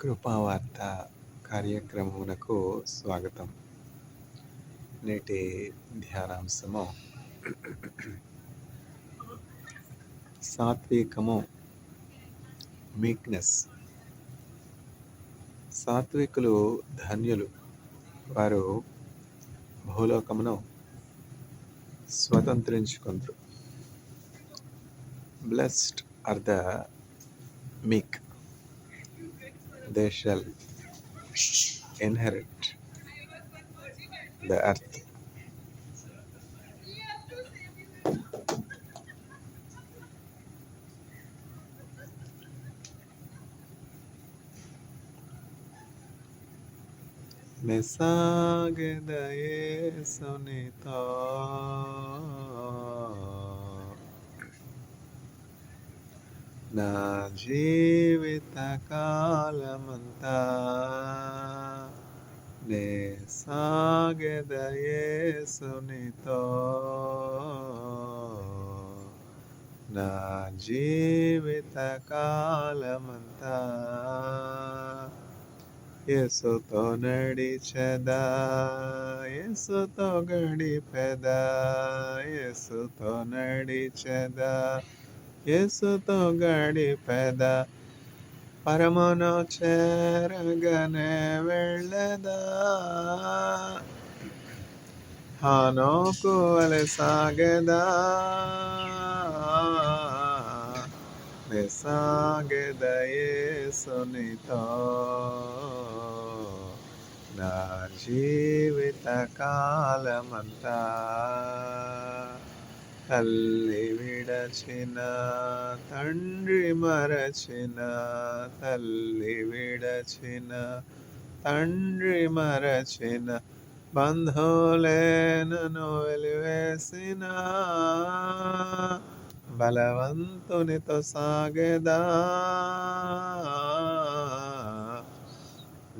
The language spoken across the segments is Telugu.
కృపావార్త కార్యక్రమమునకు స్వాగతం. నేటి ధ్యానాంశము సాత్వికము, మీక్నెస్. సాత్వికులు ధన్యులు, వారు భూలోకమును స్వతంత్రించుకొందురు. Blessed are the meek, they shall inherit the earth. మెసాగెద యేసునితో నా జీవిత కాలమంతా నే సాగెద యేసునితో, నా జీవిత కాలమంతా యేసుతో నడిచెదా, యేసుతో గడిపెదా, యేసుతో నడిచెదా, యేసుతో గడిపెదా, పరమును చేరగనే వెళ్ళదా, హానోకు వలె సాగెదా, నే సాగెద యేసునితో, నా జీవిత కాలమంతా. తల్లి విడచిన, తండ్రి మరచిన, తల్లి విడచిన, తండ్రి మరచిన, బంధువులే నన్ను వెలివేసిన, బలవంతునితో సాగెదా,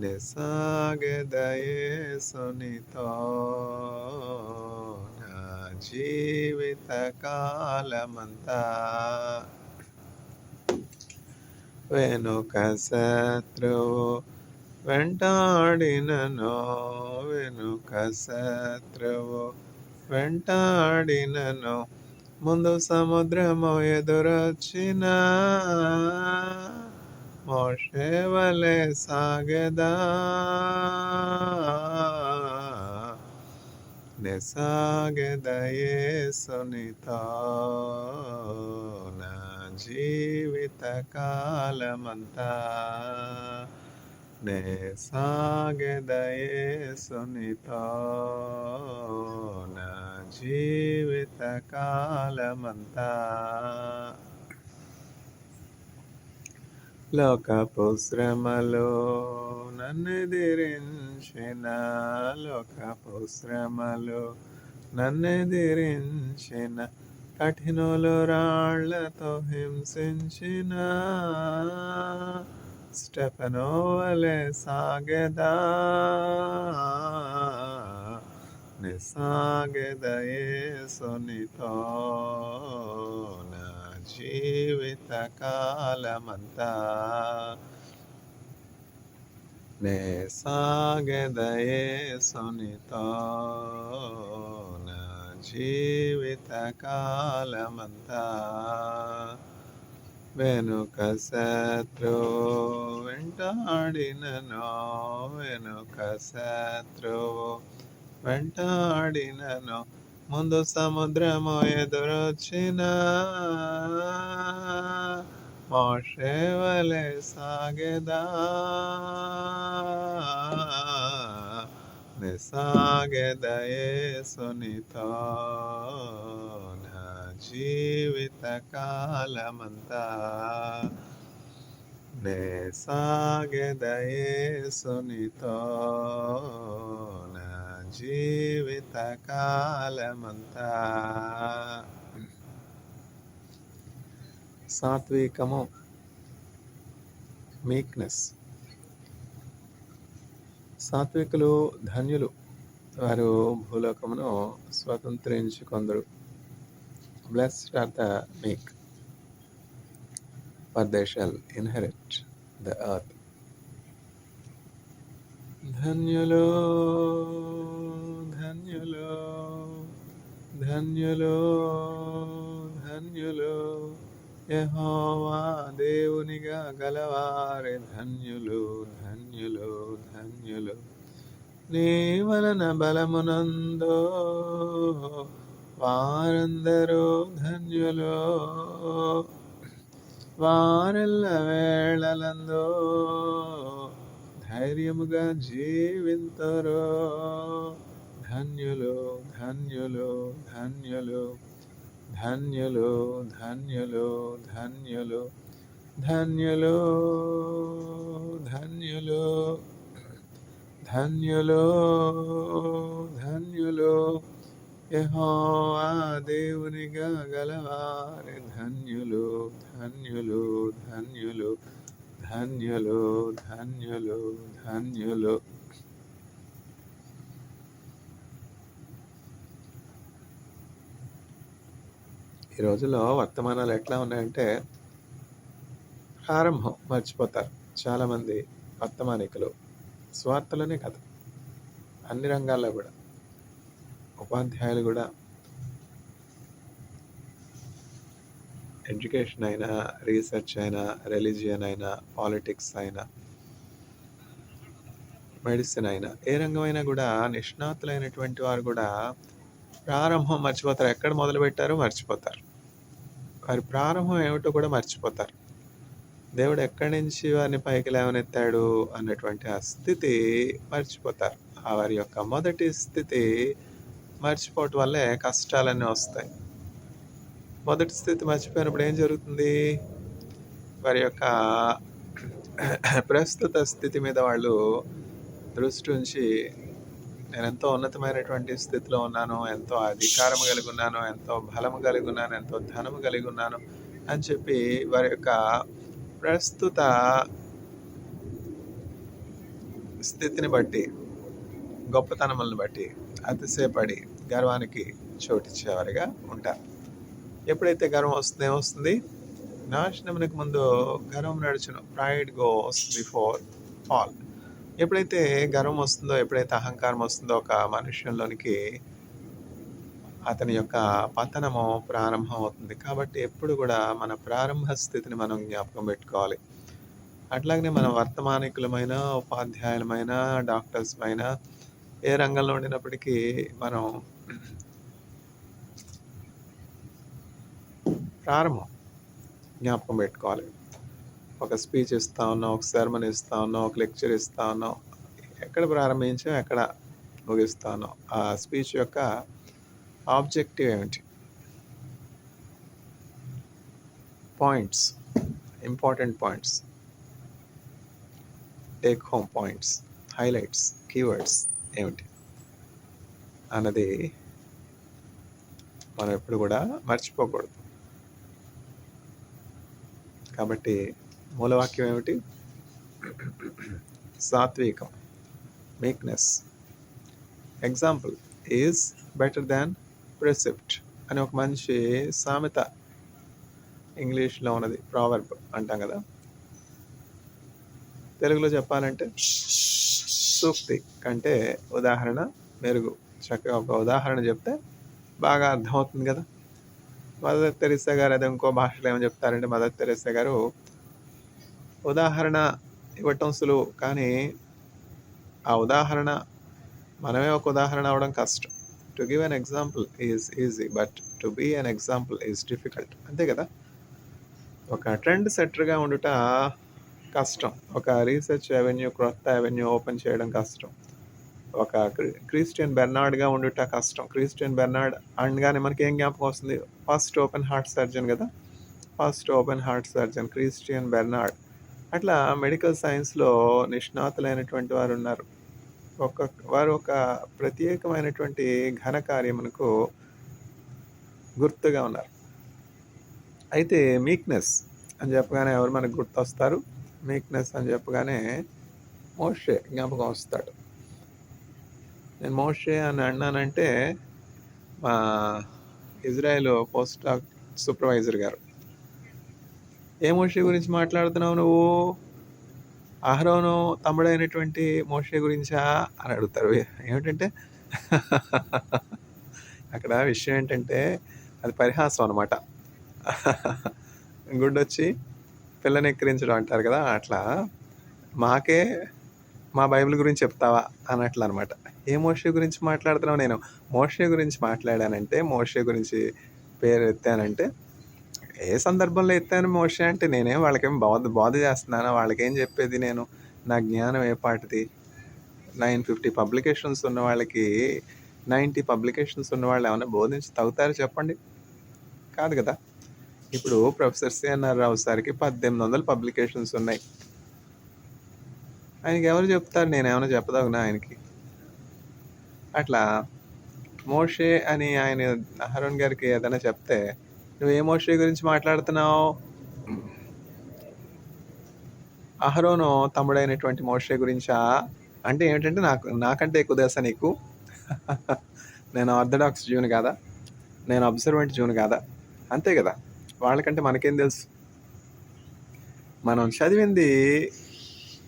నే సాగెద యేసునితో, నా జీవిత కాలమంతా. వెనుక శత్రువు వెంటాడినను, వెనుక శత్రువు వెంటాడినను, ముందు సముద్రము ఎదురొచ్చిన, మోషే వలె సాగెదా, నే సాగెద యేసునితో, నా జీవిత కాలమంతా. నే సాగెద యేసునితో, నా జీవిత కాలమంతా. లోకపు శ్రమలో నన్నెదిరించిన, లోకపు శ్రమలో నన్నెదిరించిన, కఠినులు రాళ్లతో హింసించిన, స్టెఫెను వలె సాగెదా, నే సాగెద యేసునితో, నా జీవిత కాలమంతా. నే సాగెద యేసునితో, నా జీవిత కాలమంతా. వెనుక శత్రువు వెంటాడినను, వెనుక శత్రువు వెంటాడినను, ముందు సముద్రము ఎదురొచ్చిన, మోషే వలె సాగెదా, నే సాగెద యేసునితో, నా జీవిత కాలమంతా. నే సాగెద యేసునితో, నా జీవిత కాలమంతా. సాత్వికము, మీక్నెస్. సాత్వికులు ధన్యులు, వారు భూలోకమును స్వతంత్రించుకొందురు. Blessed are the meek, for they shall inherit the earth. ధన్యులో ధన్యులో ధన్యులో ధన్యులో యెహోవా దేవునిగా గలవారే ధన్యులు ధన్యులు ధన్యులు. నీ వలన బలమునందో వారందరూ ధన్యులు, వారెల్ల వేళలందో ధైర్యముగా జీవింతరో. ధన్యులు ధన్యులు ధన్యులు ధన్యులు ధన్యులు ధన్యులు ధన్యులు ధన్యులు ధన్యులు ధన్యులు యెహోవా దేవునిగా గలవారి ధన్యులు ధన్యులు ధన్యులు ధన్యులు ధన్యులు ధన్యులు. ఈ రోజుల్లో వర్తమానాలు ఎట్లా ఉన్నాయంటే ప్రారంభం మర్చిపోతారు చాలామంది వర్తమానికులు. స్వార్థలోనే కాదు, అన్ని రంగాల్లో కూడా ఉపాధ్యాయులు కూడా, ఎడ్యుకేషన్ అయినా, రీసెర్చ్ అయినా, రిలీజియన్ అయినా, పాలిటిక్స్ అయినా, మెడిసిన్ అయినా, ఏ రంగమైనా కూడా నిష్ణాతులైనటువంటి వారు కూడా ప్రారంభం మర్చిపోతారు. ఎక్కడ మొదలు పెట్టారో మర్చిపోతారు. వారి ప్రారంభం ఏమిటో కూడా మర్చిపోతారు. దేవుడు ఎక్కడి నుంచి వారిని పైకి లేవనెత్తాడు అన్నటువంటి ఆ స్థితి మర్చిపోతారు. ఆ వారి యొక్క మొదటి స్థితి మర్చిపోవటం వల్లే కష్టాలన్నీ వస్తాయి. మొదటి స్థితి మర్చిపోయినప్పుడు ఏం జరుగుతుంది? వారి యొక్క ప్రస్తుత స్థితి మీద వాళ్ళు దృష్టి ఉంచి, నేను ఎంతో ఉన్నతమైనటువంటి స్థితిలో ఉన్నాను, ఎంతో అధికారం కలిగి ఉన్నాను, ఎంతో బలము కలిగి ఉన్నాను, ఎంతో ధనము కలిగి ఉన్నాను అని చెప్పి వారి యొక్క ప్రస్తుత స్థితిని బట్టి, గొప్పతనములను బట్టి అతిశయపడి గర్వానికి చోటిచ్చేవారిగా ఉంటారు. ఎప్పుడైతే గర్వం వస్తుంది, ఏమొస్తుంది? నాశనమునకు ముందు గర్వం నడుచును. Pride goes before fall. ఎప్పుడైతే గర్వం వస్తుందో, ఎప్పుడైతే అహంకారం వస్తుందో ఒక మనుష్యంలోనికి, అతని యొక్క పతనము ప్రారంభం అవుతుంది. కాబట్టి ఎప్పుడు కూడా మన ప్రారంభ స్థితిని మనం జ్ఞాపకం పెట్టుకోవాలి. అట్లాగనే మన వర్తమానికులమైన, ఉపాధ్యాయులమైన, డాక్టర్స్మైన, ఏ రంగంలో ఉండినప్పటికీ మనం ప్రారంభం జ్ఞాపకం పెట్టుకోవాలి. ఒక స్పీచ్ ఇస్తా ఉన్నాం, ఒక సెర్మన్ ఇస్తా ఉన్నాం, ఒక లెక్చర్ ఇస్తా ఉన్నాం. ఎక్కడ ప్రారంభించాం, ఎక్కడ ముగిస్తా ఉన్నాం? ఆ స్పీచ్ యొక్క ఆబ్జెక్టివ్ ఏమిటి? Points, important points, take home points, highlights, keywords ఏమిటి అన్నది మనం ఎప్పుడు కూడా మర్చిపోకూడదు. కాబట్టి మూలవాక్యం ఏమిటి? సాత్వికం, meekness. Example is better than precept అని ఒక మంచి సామెత ఇంగ్లీష్లో ఉన్నది, ప్రావర్బ్ అంటాం కదా. తెలుగులో చెప్పాలంటే సూక్తి కంటే ఉదాహరణ మెరుగు. చక్కగా ఒక ఉదాహరణ చెప్తే బాగా అర్థమవుతుంది కదా. మదర్ తెరెసా గారు అదే ఇంకో భాషలో ఏమని చెప్తారంటే, మదర్ తెరెసా గారు ఉదాహరణ ఇవ్వటం సులువు, కానీ ఆ ఉదాహరణ మనమే ఒక ఉదాహరణ అవడం కష్టం. To give an example is easy, but to be an example is difficult. అంతే కదా. ఒక ట్రెండ్ సెట్టర్గా ఉండుట కష్టం. ఒక రీసెర్చ్ అవెన్యూ, క్రొత్త అవెన్యూ ఓపెన్ చేయడం కష్టం. ఒక క్రిస్టియన్ బెర్నార్డ్గా ఉండుట కష్టం. క్రిస్టియన్ బెర్నార్డ్ అనగానే మనకి ఏం జ్ఞాపకం వస్తుంది? ఫస్ట్ ఓపెన్ హార్ట్ సర్జన్ కదా. First open heart surgeon Christian Bernard. అట్లా మెడికల్ సైన్స్లో నిష్ణాతులైనటువంటి వారు ఉన్నారు. వారు ఒక ప్రత్యేకమైనటువంటి ఘనకార్యమునకు గుర్తుగా ఉన్నారు. అయితే మీక్నెస్ అని చెప్పగానే ఎవరు మనకు గుర్తొస్తారు? మీక్నెస్ అని చెప్పగానే మోషే జ్ఞాపకం వస్తాడు. నేను మోషే అని అన్నానంటే మా ఇజ్రాయెల్ పోస్ట్ సూపర్వైజర్ గారు, ఏ మోషే గురించి మాట్లాడుతున్నావు నువ్వు? అహరోను తమ్ముడైనటువంటి మోషే గురించా అని అడుగుతారు. ఏమిటంటే అక్కడ విషయం ఏంటంటే అది పరిహాసం అనమాట. గుడ్డొచ్చి పిల్లని ఎక్కిరించడం అంటారు కదా! అట్లా మాకే మా బైబిల్ గురించి చెప్తావా అన్నట్లు అనమాట. ఏ మోషే గురించి మాట్లాడుతున్నావు? నేను మోషే గురించి మాట్లాడానంటే, మోషే గురించి పేరు ఎత్తానంటే, ఏ సందర్భంలో ఎత్తాను మోషే అంటే నేనేం వాళ్ళకేం బోధ చేస్తున్నానా? వాళ్ళకేం చెప్పేది నేను? నా జ్ఞానం ఏ పాటిది? 950 పబ్లికేషన్స్ ఉన్న వాళ్ళకి 90 పబ్లికేషన్స్ ఉన్న వాళ్ళు ఏమన్నా బోధించి తగ్గుతారు చెప్పండి? కాదు కదా! ఇప్పుడు ప్రొఫెసర్ సిఎన్ఆర్ రావు సార్‌కి 1800 పబ్లికేషన్స్ ఉన్నాయి. ఆయనకి ఎవరు చెప్తారు? నేనేమన్నా చెప్పదగునా ఆయనకి? అట్లా మోషే అని ఆయన అహరోన్ గారికి ఏదైనా చెప్తే, "నువ్వు ఏ మోషే గురించి మాట్లాడుతున్నావు?" అహరోను తమ్ముడైనటువంటి మోషే గురించా? అంటే ఏమిటంటే నాకంటే ఎక్కువ తెలుసా నీకు? నేను ఆర్థడాక్స్ జ్యూని కాదా? నేను అబ్జర్వెంట్ జ్యూని కాదా? అంతే కదా! వాళ్ళకంటే మనకేం తెలుసు? మనం చదివింది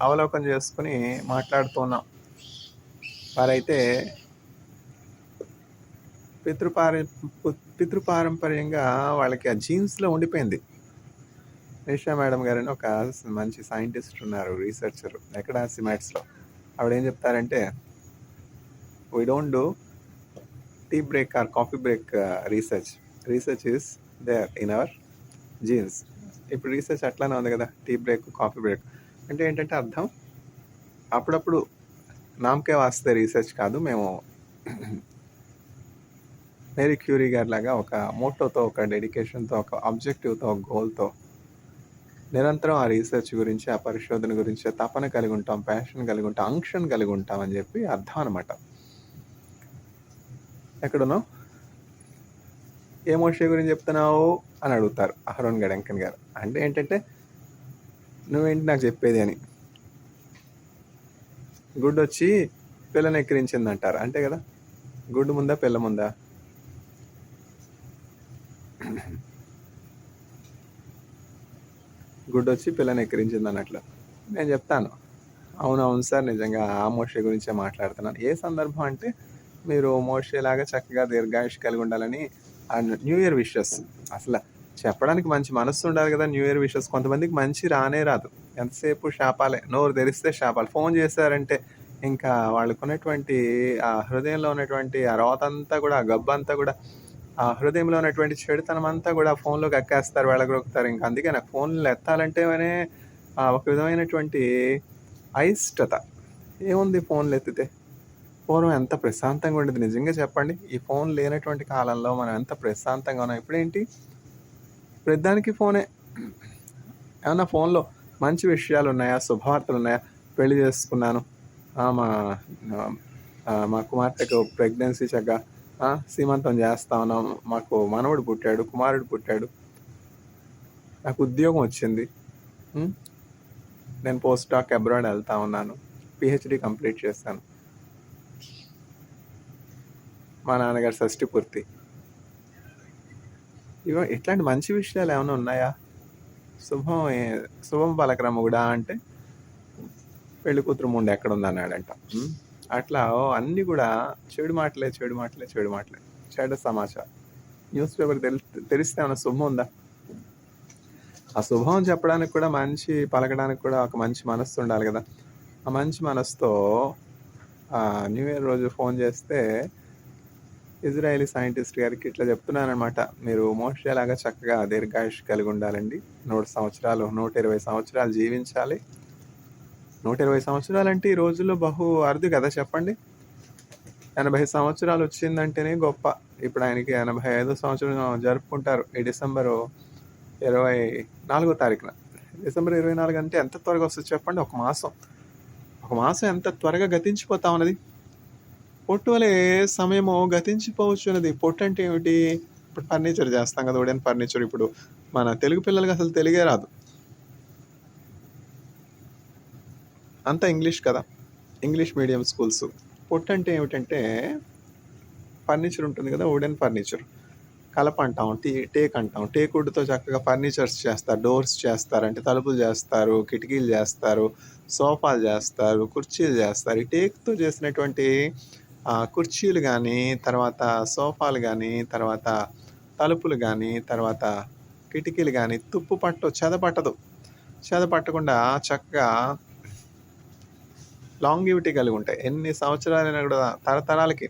అవలోకనం చేసుకొని మాట్లాడుతున్నాం. వారైతే పితృపారంపర్యంగా వాళ్ళకి ఆ జీన్స్‌లో ఉండిపోయింది. నిషా మేడం గారని ఒక మంచి సైంటిస్ట్ ఉన్నారు, రీసెర్చర్. ఎక్కడ? సిమాట్స్‌లో. ఆవిడేం చెప్తారంటే, "we don't do tea break or coffee break research. Research is there in our genes." ఇప్పుడు రీసెర్చ్ అట్లానే ఉంది కదా! Tea break, coffee break. అంటే ఏంటంటే అర్థం, అప్పుడప్పుడు నామకే వాస్తే రీసెర్చ్ కాదు. మేము మేరీ క్యూరీ గారిలాగా ఒక మోటోతో, ఒక డెడికేషన్‌తో, ఒక ఆబ్జెక్టివ్‌తో, ఒక గోల్‌తో నిరంతరం ఆ రీసెర్చ్ గురించి, ఆ పరిశోధన గురించి తపన కలిగి ఉంటాం, ప్యాషన్ కలిగి ఉంటాం, అంక్షన్ కలిగి ఉంటాం అని చెప్పి అర్థం అనమాట. ఎక్కడున్నావు? ఏ మోషే గురించి చెప్తున్నావు అని అడుగుతారు అహరోన్ గడంకన్ గారు. అంటే ఏంటంటే, నువ్వేంటి నాకు చెప్పేది అని. గుడ్డు వచ్చి పిల్లని ఎక్కిరించింది అంటారు. అంతే కదా! గుడ్డు ముందా, పిల్ల ముందా? గుడ్డు వచ్చి పిల్లని ఎక్కిరించింది అన్నట్లు. నేను చెప్తాను, అవును సార్, నిజంగా ఆ మోషే గురించే మాట్లాడుతున్నాను. ఏ సందర్భం అంటే, మీరు మోషేలాగా చక్కగా దీర్ఘాయుష్ కలిగి ఉండాలని న్యూ ఇయర్ విషెస్. అసలు చెప్పడానికి మంచి మనస్సు ఉండాలి కదా! New year wishes. కొంతమందికి మంచి రానే రాదు. ఎంతసేపు శాపాలే. నోరు తెరిస్తే శాపాలు. ఫోన్ చేశారంటే ఇంకా వాళ్ళకున్నటువంటి ఆ హృదయంలో ఉన్నటువంటి ఆ రోతంతా కూడా, ఆ గబ్బంతా కూడా, ఆ హృదయంలో ఉన్నటువంటి చెడుతనం అంతా కూడా ఫోన్లోకి ఎక్కేస్తారు, వెళ్ళగొక్కుతారు. ఇంకా అందుకే నాకు ఫోన్లు ఎత్తాలంటేనే ఒక విధమైనటువంటి అయిష్టత. ఏముంది ఫోన్లు ఎత్తితే? పూర్వం ఎంత ప్రశాంతంగా ఉండేది నిజంగా చెప్పండి. ఈ ఫోన్ లేనటువంటి కాలంలో మనం ఎంత ప్రశాంతంగా ఉన్నాం. ఇప్పుడేంటి? ప్రతిదానికి ఫోనే. ఏమన్నా ఫోన్లో మంచి విషయాలు ఉన్నాయా? శుభవార్తలు ఉన్నాయా? పెళ్లి చేసుకున్నాను, మా కుమార్తెకు ప్రెగ్నెన్సీ చక్కగా సీమంతం చేస్తా ఉన్నాం, మాకు మనవడు పుట్టాడు, కుమారుడు పుట్టాడు, నాకు ఉద్యోగం వచ్చింది, నేను పోస్ట్ డాక్ అబ్రాడ్ వెళ్తా ఉన్నాను, పిహెచ్డి కంప్లీట్ చేశాను, మా నాన్నగారు షష్ఠి పూర్తి. ఇట్లాంటి మంచి విషయాలు ఏమైనా ఉన్నాయా? శుభం పలకరమ్ముగుడా అంటే పెళ్లి కూతురు ముందు ఎక్కడుంది అన్నాడంట. అట్లా అన్నీ కూడా చెడు మాటలే, చెడు మాటలే, చెడు మాటలే, చెడు సమాచారం. న్యూస్ పేపర్ తెలిస్తే ఏమైనా శుభం ఉందా? ఆ శుభం చెప్పడానికి కూడా, మంచి పలకడానికి కూడా ఒక మంచి మనస్సు ఉండాలి కదా! ఆ మంచి మనస్సుతో న్యూ ఇయర్ రోజు ఫోన్ చేస్తే ఇజ్రాయేలీ సైంటిస్ట్ గారికి ఇట్లా చెప్తున్నానమాట, మీరు మోషేలాగా చక్కగా దీర్ఘాయుష్ కలిగి ఉండాలండి, 100 సంవత్సరాలు 120 సంవత్సరాలు జీవించాలి. 120 సంవత్సరాలు అంటే ఈ రోజుల్లో బహు అరుదు కదా చెప్పండి. 80 సంవత్సరాలు వచ్చిందంటేనే గొప్ప. ఇప్పుడు ఆయనకి 85 సంవత్సరం జరుపుకుంటారు ఈ డిసెంబరు 24వ తారీఖున. డిసెంబర్ 24 అంటే ఎంత త్వరగా వస్తుంది చెప్పండి. ఒక మాసం ఎంత త్వరగా గతించిపోతా ఉన్నది. పొట్టు వలె సమయము గతించిపోవచ్చున్నది. పొట్టు అంటే ఏమిటి? ఇప్పుడు ఫర్నిచర్ చేస్తాం కదా, వుడెన్ ఫర్నిచర్. ఇప్పుడు మన తెలుగు పిల్లలకి అసలు తెలుగే రాదు, అంతా ఇంగ్లీష్ కదా, ఇంగ్లీష్ మీడియం స్కూల్స్. పొట్టు అంటే ఏమిటంటే ఫర్నిచర్ ఉంటుంది కదా, వుడెన్ ఫర్నిచర్. కలప అంటాం, టేక్ అంటాం. టేక్ వుడ్‌తో చక్కగా ఫర్నిచర్స్ చేస్తారు. డోర్స్ చేస్తారు. అంటే తలుపులు చేస్తారు, కిటికీలు చేస్తారు, సోఫాలు చేస్తారు, కుర్చీలు చేస్తారు. ఈ టేక్‌తో చేసినటువంటి కుర్చీలు గానీ, తర్వాత సోఫాలు గానీ, తర్వాత తలుపులు గానీ, తర్వాత కిటికీలు గానీ చెద పట్టదు. చెద పట్టకుండా చక్కగా లాంగివిటీ కలిగి ఉంటాయి. ఎన్ని సంవత్సరాలైనా కూడా తరతరాలకి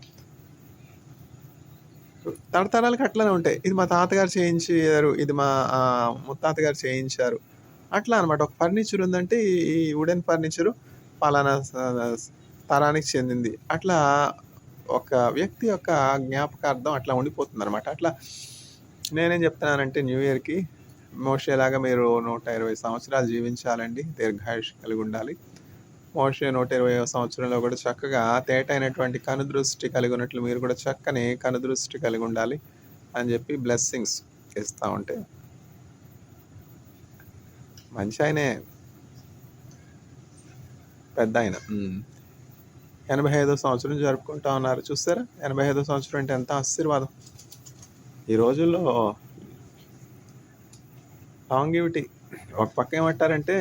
అట్లనే ఉంటాయి. ఇది మా తాతగారు చేయించారు, ఇది మా ముత్తాత గారు చేయించారు. అట్లా అనమాట. ఒక ఫర్నిచర్ ఉందంటే ఈ వుడెన్ ఫర్నిచరు పలానా తరానికి చెందింది. అట్లా ఒక వ్యక్తి యొక్క జ్ఞాపకార్థం అట్లా ఉండిపోతుందనమాట. అట్లా నేనేం చెప్తున్నానంటే న్యూ ఇయర్‌కి మోషేలాగా మీరు 120 సంవత్సరాలు జీవించాలండి. దీర్ఘాయుష్షు కలిగి ఉండాలి. మోషే 120వ సంవత్సరంలో కూడా చక్కగా తేటైనటువంటి కనుదృష్టి కలిగి ఉన్నట్లు మీరు కూడా చక్కని కనుదృష్టి కలిగి ఉండాలి అని చెప్పి బ్లెస్సింగ్స్ ఇస్తా ఉంటే మంచి ఆయనే, పెద్ద ఆయన. 85వ సంవత్సరం జరుపుకుంటా ఉన్నారు. చూస్తారా, 85వ సంవత్సరం అంటే ఎంత ఆశీర్వాదం. ఈ రోజుల్లో లాంగివిటీ ఒక పక్క ఏమంటారంటే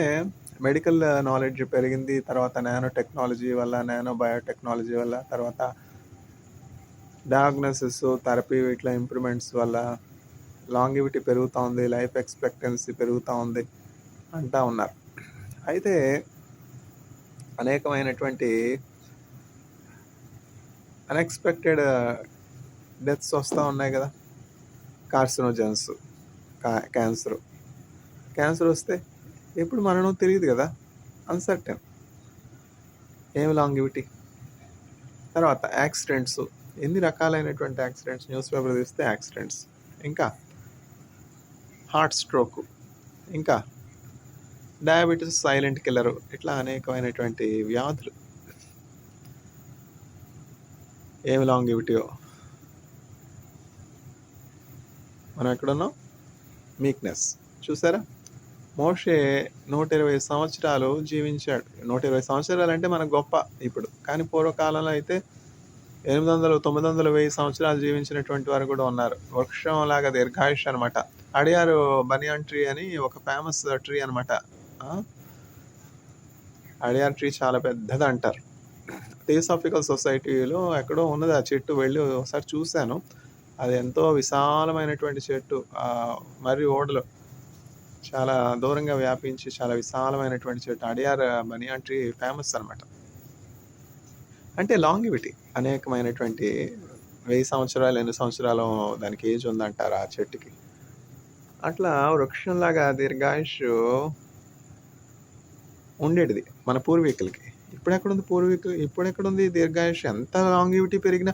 మెడికల్ నాలెడ్జ్ పెరిగింది, తర్వాత నానో టెక్నాలజీ వల్ల, నానో బయోటెక్నాలజీ వల్ల, తర్వాత డయాగ్నోసిస్, థెరపీ ఇట్లా ఇంప్రూవ్మెంట్స్ వల్ల లాంగివిటీ పెరుగుతూ ఉంది, లైఫ్ ఎక్స్పెక్టెన్సీ పెరుగుతూ ఉంది అంటా ఉన్నారు. అయితే అనేకమైనటువంటి అన్ఎక్స్పెక్టెడ్ డెత్స్ వస్తూ ఉన్నాయి కదా. కార్సినోజన్స్, క్యాన్సర్ వస్తే ఎప్పుడు మరణం తెలియదు కదా, అన్సర్టెన్. ఏమి లాంగివిటీ. తర్వాత యాక్సిడెంట్స్, ఎన్ని రకాలైనటువంటి యాక్సిడెంట్స్, న్యూస్ పేపర్ తీస్తే యాక్సిడెంట్స్, ఇంకా హార్ట్ స్ట్రోక్, ఇంకా డయాబెటీస్ సైలెంట్ కిల్లరు, ఇట్లా అనేకమైనటువంటి వ్యాధులు. ఏమి లాంగివిటీయో. మనం ఎక్కడున్నాం? మీక్నెస్. చూసారా, మోషే 120 సంవత్సరాలు జీవించాడు. 120 సంవత్సరాలు అంటే మనకు గొప్ప ఇప్పుడు, కానీ పూర్వకాలంలో అయితే 800, 900, 1000 సంవత్సరాలు జీవించినటువంటి వారు కూడా ఉన్నారు. వృక్షం లాగా దీర్ఘాయుష్ అనమాట. అడియారు బనియాన్ ట్రీ అని ఒక ఫేమస్ ట్రీ అనమాట. అడియార్ ట్రీ చాలా పెద్దది అంటారు. థియోసాఫికల్ సొసైటీలో ఎక్కడో ఉన్నది ఆ చెట్టు, వెళ్ళి ఒకసారి చూశాను. అది ఎంతో విశాలమైనటువంటి చెట్టు, మరి ఓడలు చాలా దూరంగా వ్యాపించి చాలా విశాలమైనటువంటి చెట్టు. అడియార్ బనియాన్ ట్రీ ఫేమస్ అనమాట. అంటే లాంగివిటీ, అనేకమైనటువంటి 1000 సంవత్సరాలు, ఎన్ని సంవత్సరాలు దానికి ఏజ్ ఉందంటారు ఆ చెట్టుకి. అట్లా వృక్షంలాగా దీర్ఘాయుష్ ఉండేటిది మన పూర్వీకులకి. ఇప్పుడెక్కడుంది దీర్ఘాయుష్? ఎంత లాంగివిటీ పెరిగినా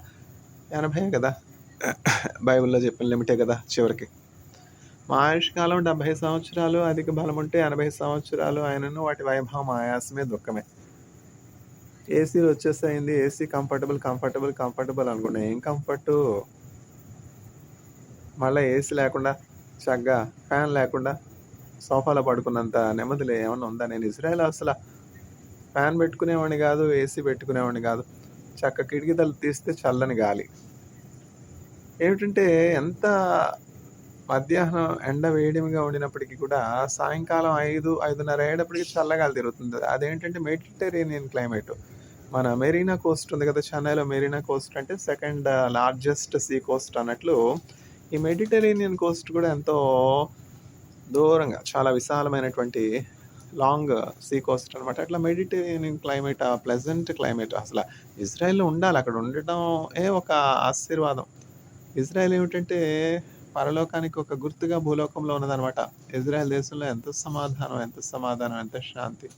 80 కదా. బైబిల్లో చెప్పిన లిమిటే కదా చివరికి. మా ఆయుష్కాలం 70 సంవత్సరాలు, అధిక బలం ఉంటే 80 సంవత్సరాలు. ఆయనను వాటి వైభవం ఆయాసమే దుఃఖమే. ఏసీలు వచ్చేసాయింది, ఏసీ కంఫర్టబుల్ అనుకున్నా. ఏం కంఫర్టు? మళ్ళీ ఏసీ లేకుండా చక్కగా ఫ్యాన్ లేకుండా సోఫాలో పడుకున్నంత నెమ్మదిలే ఏమన్నా ఉందా? నేను ఇజ్రాయెల్ అసలు ఫ్యాన్ పెట్టుకునేవాడిని కాదు, ఏసీ పెట్టుకునేవాడిని కాదు. చక్క కిటికీ తలుపు తీస్తే చల్లని గాలి. ఏమిటంటే ఎంత మధ్యాహ్నం ఎండ వేడిమిగా ఉండినప్పటికీ కూడా సాయంకాలం 5-5:30 అయ్యేటప్పటికి చల్లగాలి తిరుగుతుంది. అదేంటంటే మెడిటరేనియన్ క్లైమేట్. మన మెరీనా కోస్ట్ ఉంది కదా, చెన్నైలో మెరీనా కోస్ట్ అంటే సెకండ్ లార్జెస్ట్ సీ కోస్ట్ అన్నట్లు ఈ మెడిటరేనియన్ కోస్ట్ కూడా ఎంతో దూరంగా చాలా విశాలమైనటువంటి లాంగ్ సీ కోస్ట్ అనమాట. అట్లా మెడిటరేనియన్ క్లైమేట్, ఆ ప్లెజెంట్ క్లైమేట్. అసలు ఇజ్రాయెల్లో ఉండాలి, అక్కడ ఉండటం ఒక ఆశీర్వాదం. ఇజ్రాయెల్ ఏమిటంటే పరలోకానికి ఒక గుర్తుగా భూలోకంలో ఉన్నదనమాట. ఇజ్రాయెల్ దేశంలో ఎంత సమాధానం, ఎంత శాంతి.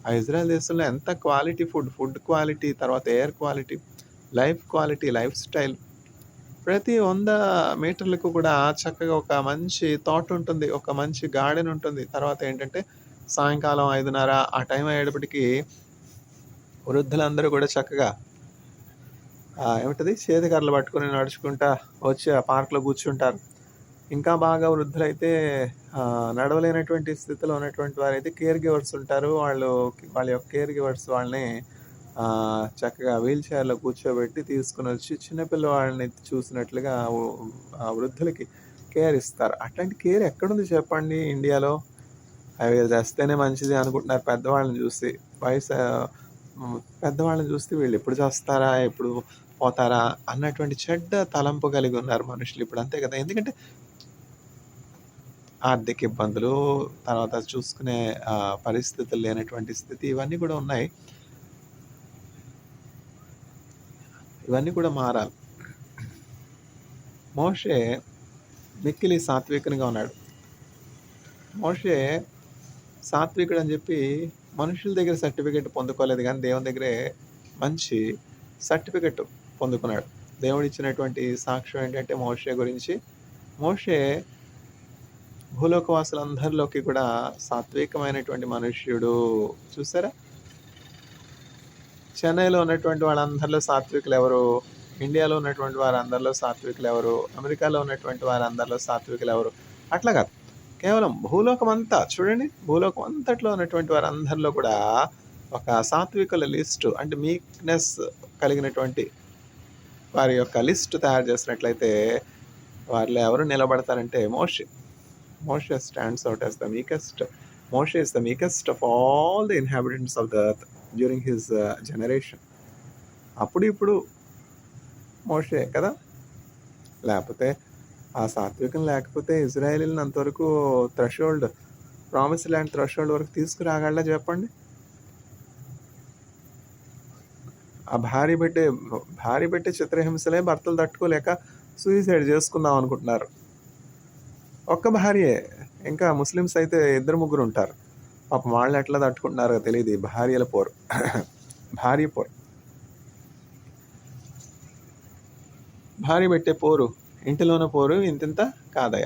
ఆ ఇజ్రాయెల్ దేశంలో ఎంత క్వాలిటీ ఫుడ్ క్వాలిటీ, తర్వాత air quality, life quality, life style. ప్రతి 100 మీటర్లకు కూడా చక్కగా ఒక మంచి తోట ఉంటుంది, ఒక మంచి గార్డెన్ ఉంటుంది. తర్వాత ఏంటంటే సాయంకాలం 5:30 ఆ టైం అయ్యేటప్పటికి వృద్ధులందరూ కూడా చక్కగా ఏమిటది చేతికర్రలు పట్టుకుని నడుచుకుంటా వచ్చి ఆ పార్క్లో కూర్చుంటారు. ఇంకా బాగా వృద్ధులైతే నడవలేనటువంటి స్థితిలో ఉన్నటువంటి వారైతే కేర్ గివర్స్ ఉంటారు. వాళ్ళ యొక్క కేర్ గివర్స్ వాళ్ళని చక్కగా వీల్ చైర్‌లో కూర్చోబెట్టి తీసుకొని వచ్చి చిన్న పిల్లవాడిని చూసినట్లుగా ఆ వృద్ధులకి కేర్ ఇస్తారు. అట్లాంటి కేర్ ఎక్కడుంది చెప్పండి ఇండియాలో? అవి తెస్తేనే మంచిది అనుకుంటున్నారు పెద్దవాళ్ళని చూసి. పెద్దవాళ్ళని చూస్తే వీళ్ళెప్పుడు చస్తారా? ఎప్పుడు పోతారా? అన్నటువంటి చెడ్డ తలంపు కలిగి ఉన్నారు మనుషులు ఇప్పుడు. అంతే కదా! ఎందుకంటే ఆర్థిక ఇబ్బందులు, తర్వాత చూసుకునే పరిస్థితులు లేనటువంటి స్థితి ఇవన్నీ కూడా ఉన్నాయి. ఇవన్నీ కూడా మారాలి. మోషే మిక్కిలి సాత్వికునిగా ఉన్నాడు. మోషే సాత్వికుడు అని చెప్పి మనుషుల దగ్గర సర్టిఫికేట్ పొందుకోలేదు కానీ దేవుని దగ్గరే మంచి సర్టిఫికేట్ పొందుకున్నాడు. దేవుడు ఇచ్చినటువంటి సాక్ష్యం ఏంటంటే మోషే గురించి, మోషే భూలోకవాసులందరిలోకి కూడా సాత్వికమైనటువంటి మనుష్యుడు. చూసారా? చెన్నైలో ఉన్నటువంటి వాళ్ళందరిలో సాత్వికులు ఎవరు? ఇండియాలో ఉన్నటువంటి వారందరిలో సాత్వికులు ఎవరు? అమెరికాలో ఉన్నటువంటి వారందరిలో సాత్వికులు ఎవరు? అట్లా కాదు. కేవలం భూలోకం అంతా చూడండి, భూలోకం అంతట్లో ఉన్నటువంటి వారందరిలో కూడా ఒక సాత్వికుల లిస్టు, అంటే మీక్నెస్ కలిగినటువంటి వారి యొక్క లిస్టు తయారు చేసినట్లయితే వారిలో ఎవరు నిలబడతారంటే మోషే. మోషే stands out as the meekest. మోషే is the meekest of all the inhabitants of the earth during his generation. అప్పుడు ఇప్పుడు మోషే కదా. లేకపోతే ఆ సాత్వికం లేకపోతే ఇజ్రాయేలీలను అంతవరకు థ్రెషోల్డ్, ప్రామిస్ ల్యాండ్ థ్రెషోల్డ్ వరకు తీసుకురాగలరా చెప్పండి? ఆ భార్య పెట్టే చిత్రహింసలే భర్తలు తట్టుకోలేక సూసైడ్ చేసుకుందాం అనుకుంటున్నారు. ఒక్క భార్యే, ఇంకా ముస్లిమ్స్ అయితే 2-3 ఉంటారు. పాపం వాళ్ళు ఎట్లా తట్టుకుంటున్నారో తెలియదు ఈ భార్యల పోరు. భార్య పోరు, భార్య పెట్టే పోరు, ఇంటిలోన పోరు ఇంతింత కాదయ.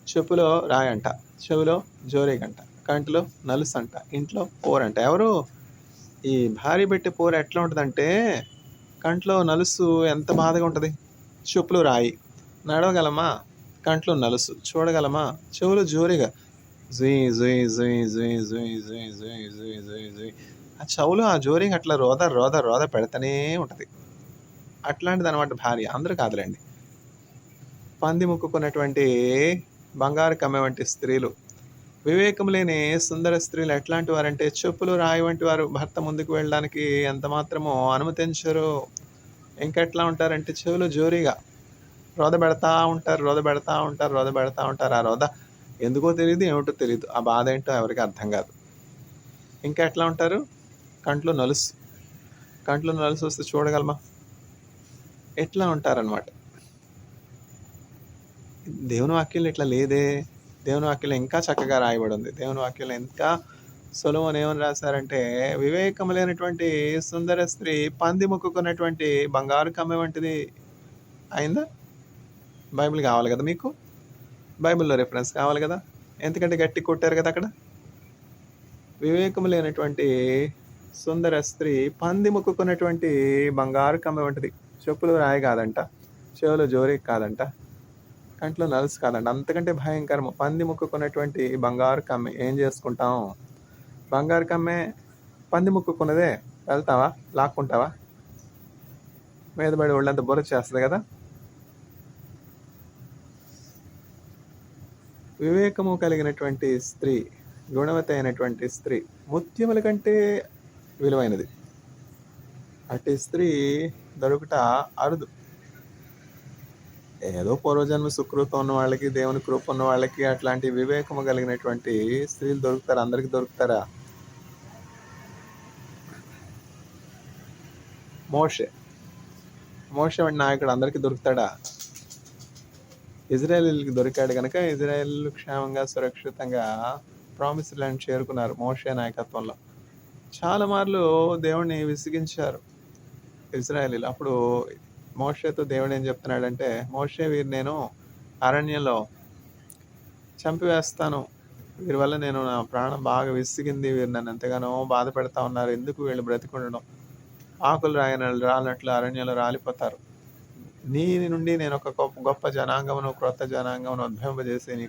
చెప్పులో రాయంట, చెవిలో జోరేగంట, కంటిలో నలుసంట, ఇంట్లో పోరంట. ఎవరు? ఈ భార్య పెట్టే పోరు ఎట్లా ఉంటుందంటే, కంట్లో నలుసు ఎంత బాధగా ఉంటుంది. చెప్పులు రాయి, నడవగలమా? కంట్లో నలుసు, చూడగలమా? చెవులు జోరిగా జుయ్ జుయ్ జుయ్ జుయ్ జుయ్ జుయ్ జుయ్ జుయ్ జుయ్ జుయ్ ఆ చెవులు ఆ జోరింగ్ అట్లా రోద రోద రోద పెడతానే ఉంటుంది. అట్లాంటిది అనమాట భార్య. అందరూ కాదులేండి. పంది ముక్కుకున్నటువంటి బంగారు కమ్మె వంటి స్త్రీలు, వివేకం లేని సుందర స్త్రీలు ఎట్లాంటి వారంటే చెప్పులు రాయి వంటి వారు. భర్త ముందుకు వెళ్ళడానికి ఎంత మాత్రమో అనుమతించరు. ఇంకెట్లా ఉంటారంటే చెవులు జోరీగా రోద పెడతా ఉంటారు, రోద పెడతా ఉంటారు, రోద పెడతా ఉంటారు. ఆ రోద ఎందుకో తెలియదు, ఏమిటో తెలియదు. ఆ బాధ ఏంటో ఎవరికి అర్థం కాదు. ఇంకా ఎట్లా ఉంటారు? కంట్లో నలుసు, కంట్లో నలుసు వస్తే చూడగలమా? ఎట్లా ఉంటారనమాట. దేవుని వాక్యంలో ఇట్లా లేదే. దేవుని వాక్యంలో ఇంకా చక్కగా రాయబడి ఉంది. దేవుని వాక్యంలో ఇంకా సొలొమోను ఏమని రాశారంటే, వివేకం లేనటువంటి సుందర స్త్రీ పంది ముక్కుకున్నటువంటి బంగారు కమ్మె వంటిది అయిందా? బైబిల్ కావాలి కదా మీకు, బైబిల్లో రెఫరెన్స్ కావాలి కదా, ఎందుకంటే గట్టి కొట్టారు కదా అక్కడ. వివేకం లేనటువంటి సుందర స్త్రీ పంది ముక్కుకున్నటువంటి బంగారు కమ్మె వంటిది. చెప్పులు రాయి కాదంట, చెవులు జోరీ కాదంట, కంట్లో నలుసు కాదంట. అంతకంటే భయంకరము పంది ముక్కుకున్నటువంటి బంగారు కమ్మె. ఏం చేసుకుంటాం? బంగారు కమ్మె పంది ముక్కుకున్నదే, వెళ్తావా? లాక్కుంటావా? మీద పడి ఒళ్ళంతా బొర చేస్తుంది కదా. వివేకము కలిగినటువంటి స్త్రీ, గుణవతి అయినటువంటి స్త్రీ ముత్యముల కంటే విలువైనది. అట్టి స్త్రీ దొరుకుట అరుదు. ఏదో పూర్వజన్మ సుకృతం ఉన్న వాళ్ళకి, దేవుని కృప ఉన్న వాళ్ళకి అట్లాంటి వివేకము కలిగినటువంటి స్త్రీలు దొరుకుతారా? అందరికీ దొరుకుతారా? మోషే వంటి నాయకుడు అందరికీ దొరుకుతాడా? ఇజ్రాయేలీలకు దొరికాడు కనుక ఇజ్రాయేల్ క్షేమంగా సురక్షితంగా ప్రామిస్ ల్యాండ్ చేరుకున్నారు మోషే నాయకత్వంలో. చాలా మార్లు దేవుడిని విసిగించారు ఇజ్రాయేలీలు. అప్పుడు మోషేతో దేవుడు ఏం చెప్తున్నాడంటే, మోషే వీరు నేను అరణ్యంలో చంపివేస్తాను, వీరి వల్ల నేను నా ప్రాణం బాగా విసిగింది, వీరు నన్ను ఎంతగానో బాధ పెడతా ఉన్నారు, ఎందుకు వీళ్ళు బ్రతికుండడం, ఆకులు రాలినట్లు అరణ్యంలో రాలిపోతారు, నీ నుండి నేను ఒక గొప్ప జనాంగమును, క్రొత్త జనాంగమును ఉద్భవింపజేసి నీ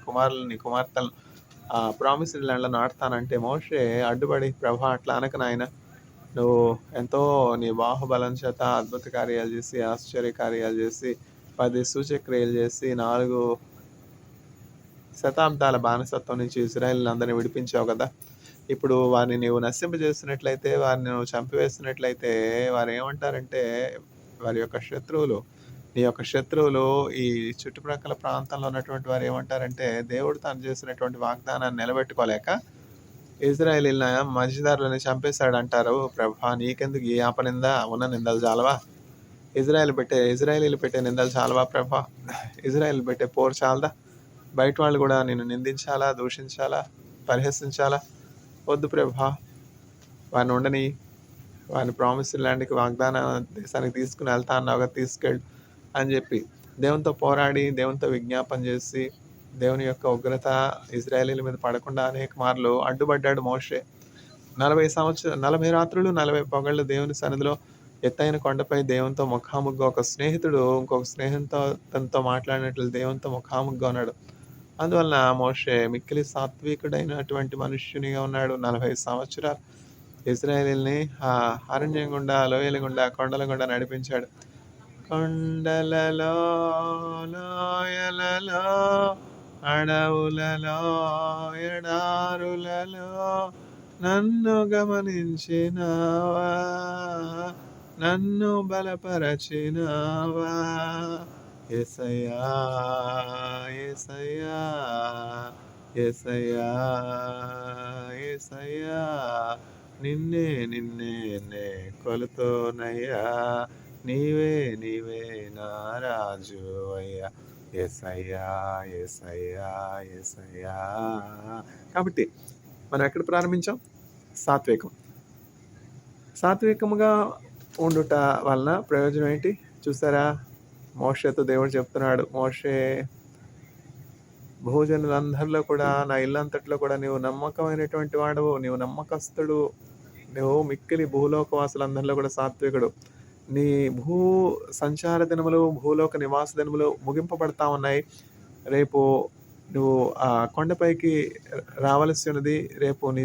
కుమార్తెలను ప్రామిస్డ్ ల్యాండ్లో నాటుతానంటే మోషే అడ్డుపడి, ప్రభా అట్లా అనక నాయన, నువ్వు ఎంతో నీ బాహుబలం చేత అద్భుత కార్యాలు చేసి, ఆశ్చర్య కార్యాలు చేసి, 10 సూచక్రియలు చేసి, 4 శతాబ్దాల బానిసత్వం నుంచి ఇజ్రాయేల్‌ని అందరిని విడిపించావు కదా! ఇప్పుడు వారిని నీవు నశింపజేసినట్లయితే, వారిని నువ్వు చంపివేసినట్లయితే వారేమంటారంటే, వారి యొక్క శత్రువులు, నీ యొక్క శత్రువులు ఈ చుట్టుప్రక్కల ప్రాంతంలో ఉన్నటువంటి వారు ఏమంటారంటే, దేవుడు తాను చేసినటువంటి వాగ్దానాన్ని నిలబెట్టుకోలేక ఇజ్రాయేలీల మధ్యదారులని చంపేశాడంటారు. ప్రభా, నీకెందుకు ఈ అపనింద? ఉన్న నిందలు చాలవా? ఇజ్రాయేలీలు పెట్టే నిందలు చాలవా ప్రభా? ఇజ్రాయేల్ పెట్టే పోరు చాలదా? బయట వాళ్ళు కూడా నిన్ను నిందించాలా, దూషించాలా, పరిహసించాలా? వద్దు ప్రభా, వారిని ఉండని, వారిని ప్రామిస్ ల్యాండ్కి వాగ్దాన దేశానికి తీసుకుని వెళ్తా అన్నావుగా, తీసుకెళ్ళు అని చెప్పి దేవునితో పోరాడి, దేవునితో విజ్ఞాపన చేసి, దేవుని యొక్క ఉగ్రత ఇజ్రాయేలీల మీద పడకుండా అనేక మార్లు అడ్డుపడ్డాడు మోషే. 40 రాత్రులు 40 పగళ్ళు దేవుని సన్నిధిలో ఎత్తైన కొండపై దేవునితో ముఖాముగ్గా, ఒక స్నేహితుడు ఇంకొక స్నేహితుతో తనతో మాట్లాడినట్లు దేవునితో ముఖాముగ్గా ఉన్నాడు. అందువలన మోషే మిక్కిలి సాత్వికుడైనటువంటి మనుష్యునిగా ఉన్నాడు. 40 సంవత్సరాలు ఇజ్రాయేలీల్ని ఆ అరణ్యం గుండా, లోయల గుండా, కొండల గుండా నడిపించాడు. కొండలలో, లోయలలో, అడవులలో, ఎడారులలో నన్ను గమనించినావా, నన్ను బలపరచినావా. యేసయ్యా, యేసయ్యా, యేసయ్యా, యేసయ్యా, నిన్నే నిన్నే నే కొలుతోనయ్యా, నీవే నీవే నా రాజు అయ్యా. యేసయ్యా, యేసయ్యా, యేసయ్యా. కాబట్టి మనం ఎక్కడ ప్రారంభించాం? సాత్వికం. సాత్వికముగా ఉండుట వలన ప్రయోజనం ఏంటి చూసారా? మోషేతో దేవుడు చెప్తున్నాడు, మోషే, భూజనులందరిలో కూడా, నా ఇల్లంతట్లో కూడా నీవు నమ్మకమైనటువంటి వాడవు, నీవు నమ్మకస్తుడు, నువ్వు మిక్కిలి భూలోకవాసులందరిలో కూడా సాత్వికుడు. నీ భూ సంచార దినములు, భూలోక నివాస దినములు ముగింపబడతా ఉన్నాయి. రేపు నువ్వు ఆ కొండపైకి రావలసి ఉన్నది. రేపు నీ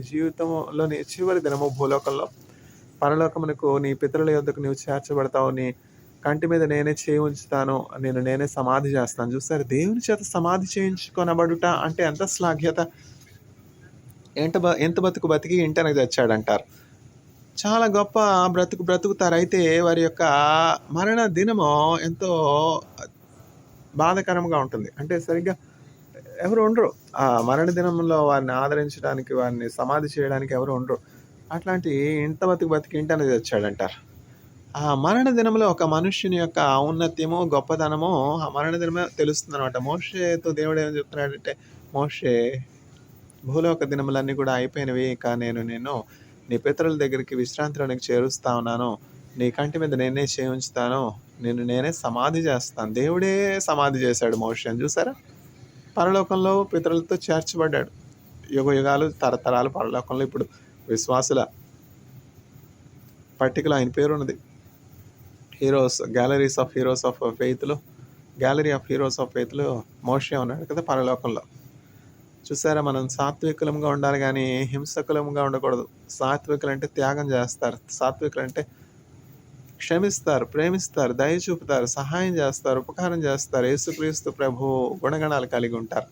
జీవితంలో నీ చివరి దినము భూలోకంలో. పరలోకమునకు నీ పితరుల యొద్దకు నువ్వు చేర్చబడతావు. నీ కంటి మీద నేనే చేయి ఉంచుతాను, నేనే సమాధి చేస్తాను. చూస్తారు, దేవుని చేత సమాధి చేయించుకొనబడుట అంటే ఎంత శ్లాఘ్యత! ఎంత బతికి ఇంటనకు తెచ్చాడంటారు. చాలా గొప్ప బ్రతుకుతారు. అయితే వారి యొక్క మరణ దినము ఎంతో బాధాకరంగా ఉంటుంది. అంటే సరిగ్గా ఎవరు ఉండరు ఆ మరణ దినంలో వారిని ఆదరించడానికి, వారిని సమాధి చేయడానికి ఎవరు ఉండరు. అట్లాంటి ఇంత బతికి ఇంటనే తెచ్చాడంటారు. ఆ మరణ దినంలో ఒక మనుష్యుని యొక్క ఔన్నత్యము, గొప్పతనము ఆ మరణ దినమే తెలుస్తుంది అనమాట. మోషేతో దేవుడు ఏమని చెప్తున్నాడంటే, మోషే, భూలోక దినములన్నీ కూడా అయిపోయినవి, ఇక నేను నీ పితరుల దగ్గరికి విశ్రాంతిలోనికి చేరుస్తా ఉన్నాను. నీ కంటి మీద నేనే చేయి ఉంచుతాను, నేనే సమాధి చేస్తాను. దేవుడే సమాధి చేశాడు మోషేని. చూసారా? పరలోకంలో పితరులతో చేర్చబడ్డాడు. యుగాలు తరతరాలు పరలోకంలో. ఇప్పుడు విశ్వాసుల పట్టికలో ఆయన పేరు ఉన్నది. గ్యాలరీ ఆఫ్ హీరోస్ ఆఫ్ ఫెయిత్లో మోషే ఉన్నాడు కదా పరలోకంలో. చూసారా? మనం సాత్వికులంగా ఉండాలి కానీ హింసకులంగా ఉండకూడదు. సాత్వికులు అంటే త్యాగం చేస్తారు, సాత్వికులు అంటే క్షమిస్తారు, ప్రేమిస్తారు, దయ చూపుతారు, సహాయం చేస్తారు, ఉపకారం చేస్తారు. యేసుక్రీస్తు ప్రభు గుణగణాలు కలిగి ఉంటారు.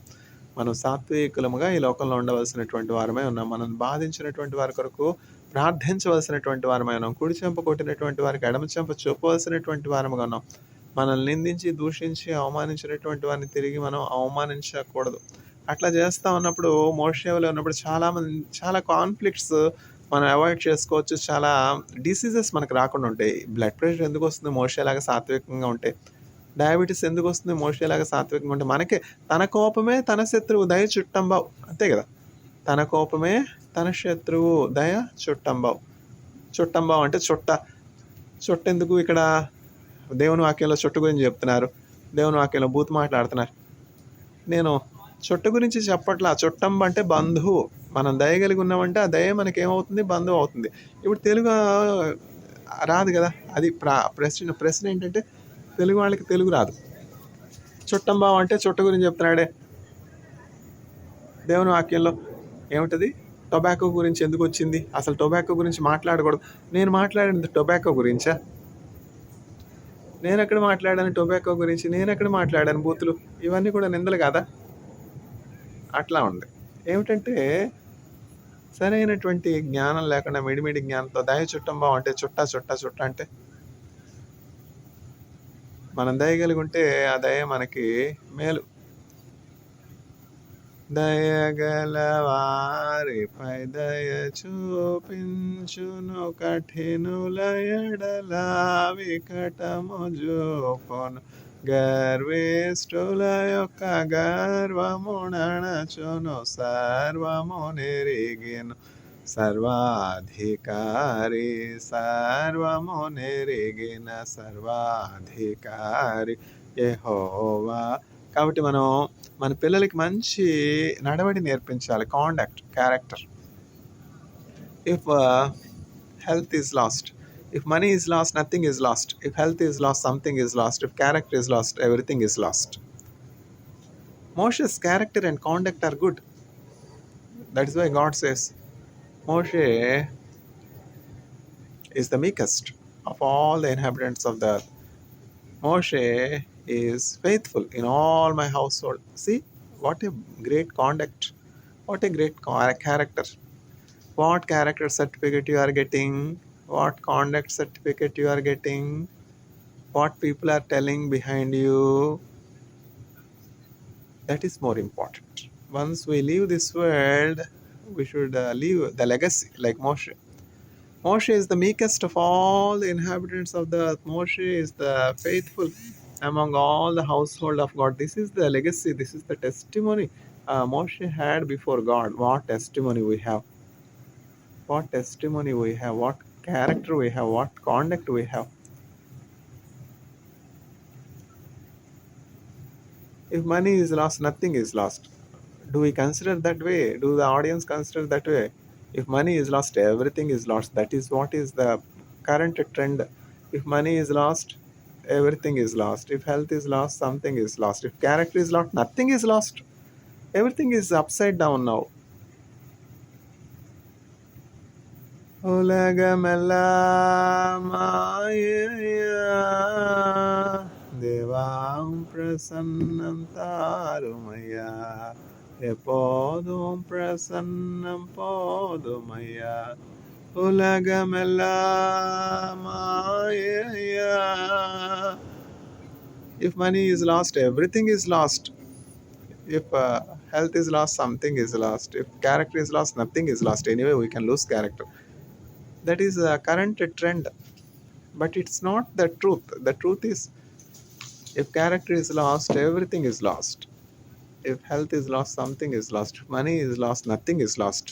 మనం సాత్వికులముగా ఈ లోకంలో ఉండవలసినటువంటి వారమై ఉన్నాం. మనం బాధించినటువంటి వారి కొరకు ప్రార్థించవలసినటువంటి వారమై ఉన్నాం. కుడి చెంప కొట్టినటువంటి వారికి ఎడమ చెంప చూపవలసినటువంటి వారముగా ఉన్నాం. మనల్ని నిందించి, దూషించి, అవమానించినటువంటి వారిని తిరిగి మనం అవమానించకూడదు. అట్లా చేస్తూ ఉన్నప్పుడు, మోషేలో ఉన్నప్పుడు చాలా కాన్ఫ్లిక్ట్స్ మనం అవాయిడ్ చేసుకోవచ్చు. చాలా డిసీజెస్ మనకు రాకుండా ఉంటాయి. బ్లడ్ ప్రెషర్ ఎందుకు వస్తుంది? మోషేలాగా సాత్వికంగా ఉంటే. డయాబెటీస్ ఎందుకు వస్తుంది? మోషేలాగా సాత్వికంగా ఉంటే. మనకే తన కోపమే తన శత్రువు, దయ చుట్టంబావు. అంతే కదా? తన కోపమే తన శత్రువు, దయ చుట్టంబావు. చుట్టంబావు అంటే చుట్టెందుకు? ఇక్కడ దేవుని వాక్యంలో చుట్టు గురించి చెప్తున్నారు, దేవుని వాక్యంలో బూత్ మాట్లాడుతున్నారు. నేను చుట్ట గురించి చెప్పట్లా. చుట్టంబ అంటే బంధువు. మనం దయ కలిగి ఉన్నామంటే ఆ దయ మనకేమవుతుంది? బంధువు అవుతుంది. ఇప్పుడు తెలుగు రాదు కదా, అది ప్రశ్న ఏంటంటే, తెలుగు వాళ్ళకి తెలుగు రాదు. చుట్టంబావ అంటే చుట్ట గురించి చెప్తున్నాడే. దేవుని వాక్యంలో ఏమిటది? టొబాకో గురించి ఎందుకు వచ్చింది? అసలు టొబాకో గురించి మాట్లాడకూడదు. నేను మాట్లాడింది టొబాకో గురించా? నేనెక్కడ మాట్లాడాను టొబాకో గురించి? నేనెక్కడ మాట్లాడాను బూతులు? ఇవన్నీ కూడా నిందలు కాదా? అట్లా ఉంది. ఏమిటంటే సరైనటువంటి జ్ఞానం లేకుండా మిడిమిడి జ్ఞానంతో దయ చుట్టంబం అంటే చుట్టా చుట్టా చుట్ట అంటే మనం దయగలిగి ఉంటే ఆ దయ మనకి మేలు. దయగల వారిపై దయ చూపించును, కఠినుల ఎడల వికటము చూపును, గర్విష్ఠుల యొక్క గర్వమునణచును, సర్వము నెరిగిను సర్వాధికారి, సర్వము నెరిగిన సర్వాధికారి యెహోవా. కాబట్టి మనం మన పిల్లలకి మంచి నడవడి నేర్పించాలి. Conduct, character. If health is lost, if money is lost, nothing is lost. If health is lost, something is lost. If character is lost, everything is lost. Moshe's character and conduct are good. That is why God says Moshe is the meekest of all the inhabitants of the earth. Moshe is faithful in all my household. See, what a great conduct, what a great character. What character certificate you are getting, what conduct certificate you are getting, what people are telling behind you, that is more important. Once we leave this world, we should leave the legacy like Moshe. Moshe is the meekest of all the inhabitants of the earth. Moshe is the faithful among all the household of God. This is the legacy, this is the testimony Moshe had before God. What testimony we have, what testimony we have, what character we have, what conduct we have. If money is lost, nothing is lost. Do we consider that way? Do the audience consider that way? If money is lost, everything is lost. That is what is the current trend. If money is lost, everything is lost. If health is lost, something is lost. If character is lost, nothing is lost. Everything is upside down now. ఉలగమెల్లా మాయయా దేవాం ప్రసన్నం తారుమయ్యా, எப்போதும் பிரசன்னம் போதுமையா. உலகமெல்லாம் மாயையா. If money is lost, everything is lost. If health is lost, something is lost. If character is lost, nothing is lost. Anyway, we can lose character. That is a current trend, but it's not the truth. The truth is, if character is lost, everything is lost. If health is lost, something is lost. If money is lost, nothing is lost.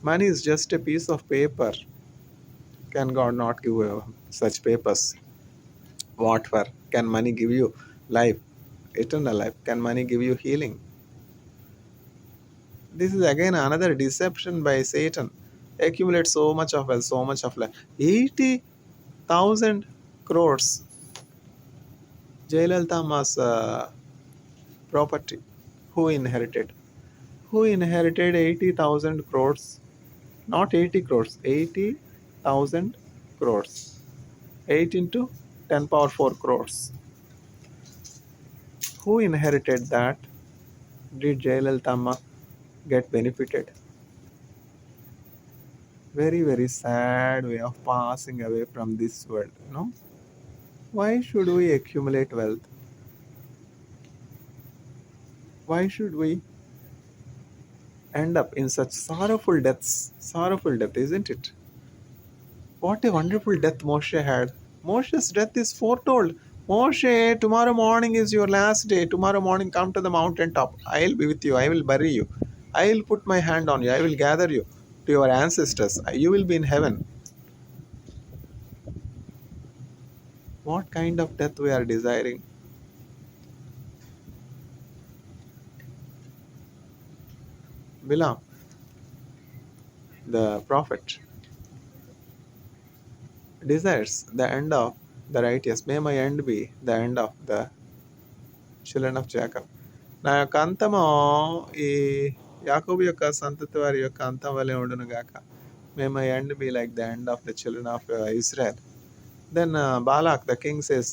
Money is just a piece of paper. Can God not give such papers? What for? Can money give you life, eternal life? Can money give you healing? This is again another deception by Satan. Accumulate so much of wealth, so much of life. 80,000 crores. Jayalalitha Amma's property. Who inherited? Who inherited 80,000 crores? Not 80 crores, 80,000 crores. 8 into 10 power 4 crores. Who inherited that? Did Jayalalitha Amma get benefited? Very, very sad way of passing away from this world. No? Why should we accumulate wealth? Why should we end up in such sorrowful deaths? Sorrowful death, isn't it? What a wonderful death Moshe had. Moshe's death is foretold. Moshe, tomorrow morning is your last day. Tomorrow morning come to the mountain top. I will be with you. I will bury you. I will put my hand on you. I will gather you to your ancestors. You will be in heaven. What kind of death we are desiring? Bilam, the prophet, desires the end of the righteous. May my end be the end of the children of Jacob. నా యొక్క అంతము ఈ యాకోబు యొక్క సంతతి వారి యొక్క అంతం వలె ఉండును గాక. May my end be like the end of the children of Israel. Then Balak, the king, says,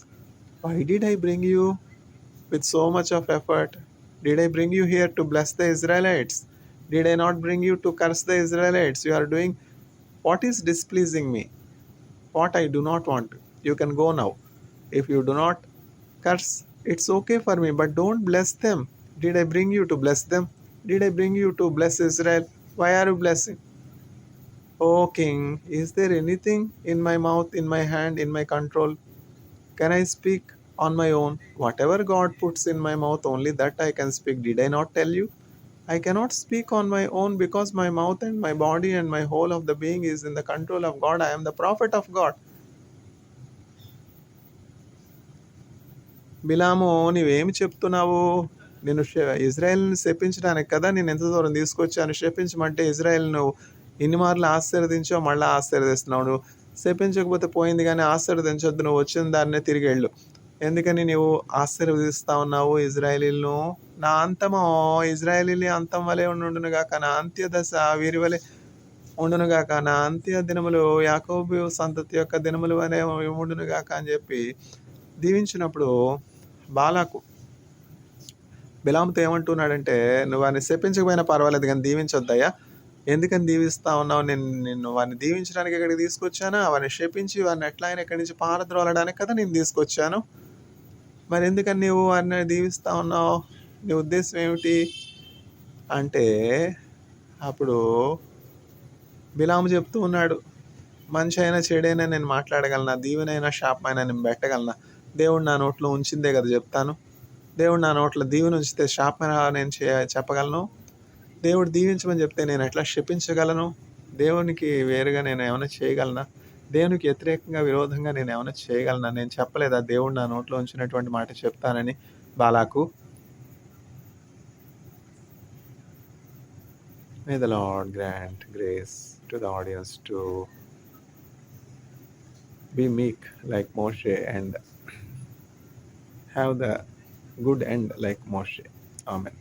why did I bring you with so much of effort? Did I bring you here to bless the Israelites? Did I not bring you to curse the Israelites? You are doing what is displeasing me, what I do not want. You can go now. If you do not curse, it's okay for me, but don't bless them. Did I bring you to bless them? Did I bring you to bless Israel? Why are you blessing? O king, is there anything in my mouth, in my hand, in my control? Can I speak on my own? Whatever God puts in my mouth, only that I can speak. Did I not tell you? I cannot speak on my own because my mouth and my body and my whole of the being is in the control of God. I am the prophet of God. బిలాము, నీవేమి చెప్తున్నావు? నేను ఇజ్రాయెల్ని శపించడానికి కదా నేను ఎంత దూరం తీసుకొచ్చాను. శపించమంటే ఇజ్రాయెల్ నువ్వు ఇన్ని మార్లు ఆశీర్వదించావు, మళ్ళీ ఆశీర్వదిస్తున్నావు. నువ్వు శపించకపోతే పోయింది, కానీ ఆశీర్వదించొద్దు, నువ్వు వచ్చిన దాన్నే తిరిగి వెళ్ళు. ఎందుకని నీవు ఆశీర్వదిస్తా ఉన్నావు ఇజ్రాయేలీలను? నా అంతమో ఇజ్రాయేలీల అంతం వలె ఉండునుగాక, నా అంత్య దశ వీరి వలె ఉండునుగాక, నా అంత్య దినములు యాకోబు సంతతి యొక్క దినములు వలె ఉండునుగాక అని చెప్పి దీవించినప్పుడు బాలాకు బిలాముతో ఏమంటున్నాడంటే, నువ్వు వాడిని శపించకపోయినా పర్వాలేదు కానీ దీవించొద్దయ్యా. ఎందుకని దీవిస్తా ఉన్నావు? నిన్ను వాడిని దీవించడానికి ఇక్కడికి తీసుకొచ్చాను. వాడిని శపించి వాడిని ఎట్లా అయినా ఇక్కడి నుంచి పారద్రోలడానికి కదా నేను తీసుకొచ్చాను. మరి ఎందుకని నీవు వాడిని దీవిస్తా ఉన్నావు? నీ ఉద్దేశం ఏమిటి అంటే, అప్పుడు బిలాము చెప్తూ ఉన్నాడు, మంచి అయినా చెడైనా నేను మాట్లాడగలనా? దీవెనైనా శాపమైనా నేను పెట్టగలనా? దేవుడు నా నోట్లో ఉంచిందే కదా చెప్తాను. దేవుడు నా నోట్లో దీవెన ఉంచితే శాపమైనా నేను చెప్పగలను? దేవుడు దీవించమని చెప్తే నేను ఎట్లా శపించగలను? దేవునికి వేరుగా నేను ఏమైనా చేయగలనా? దేవునికి వ్యతిరేకంగా విరోధంగా నేను ఏమైనా చేయగలనా? నేను చెప్పలేదా దేవుడు నా నోట్లో ఉంచినటువంటి మాట చెప్తానని బాలాకు? May the Lord grant grace to the audience to be meek like Moshe and have the good end like Moshe. Amen.